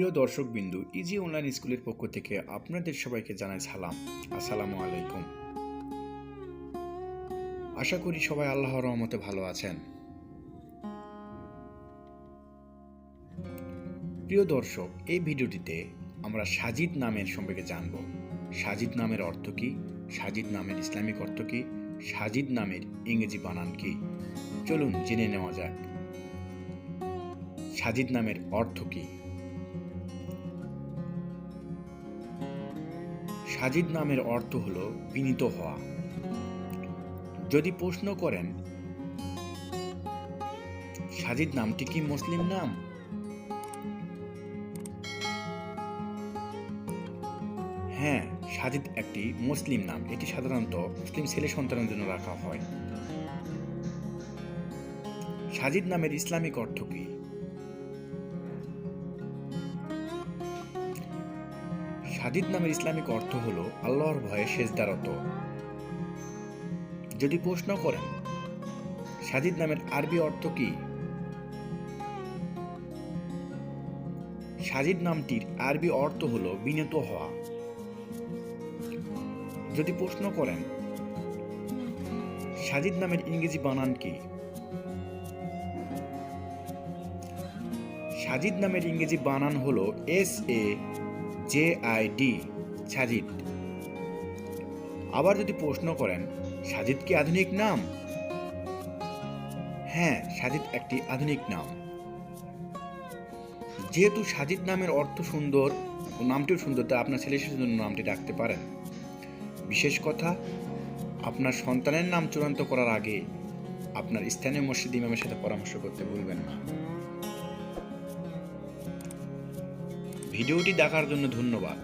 প্রিয় দর্শকবিন্দু, easy online স্কুলের পক্ষ থেকে আপনাদের সবাইকে জানাই সালাম। আসসালামু আলাইকুম। আশা করি সবাই আল্লাহর রহমতে ভালো আছেন। প্রিয় দর্শক, এই ভিডিওটিতে আমরা সাজিদ নামের সম্পর্কে জানব। সাজিদ নামের অর্থ কী, সাজিদ নামের ইসলামিক অর্থ কী, সাজিদ নামের ইংরেজি বানান কী, চলুন জেনে নেওয়া যাক। সাজিদ নামের অর্থ কী? সাজিদ নামের অর্থ হল বিনীত হওয়া। যদি প্রশ্ন করেন সাজিদ নামটি কি মুসলিম নাম, হ্যাঁ, সাজিদ একটি মুসলিম নাম। এটি সাধারণত মুসলিম ছেলে সন্তানের জন্য রাখা হয়। সাজিদ নামের ইসলামিক অর্থ কি? সাজিদ নামের ইসলামিক অর্থ হল আল্লাহর ভয়ে সেজদারত। যদি প্রশ্ন করেন সাজিদ নামের আরবি অর্থ কি, সাজিদ নামটির আরবি অর্থ হল বিনীত হওয়া। যদি প্রশ্ন করেন সাজিদ নামের ইংরেজি বানান কি, সাজিদ নামের ইংরেজি বানান হল SAJID, সাজিদ। আবার যদি প্রশ্ন করেন সাজিদ কি আধুনিক নাম, হ্যাঁ, সাজিদ একটি আধুনিক নাম। যেহেতু সাজিদ নামের অর্থ সুন্দর ও নামটিও সুন্দর, তাই আপনার ছেলের জন্য নামটি রাখতে পারেন। বিশেষ কথা, আপনার সন্তানের নাম চূড়ান্ত করার আগে আপনার স্থানীয় মসজিদ ইমামের সাথে পরামর্শ করতে ভুলবেন না। ভিডিওটি দেখার জন্য ধন্যবাদ।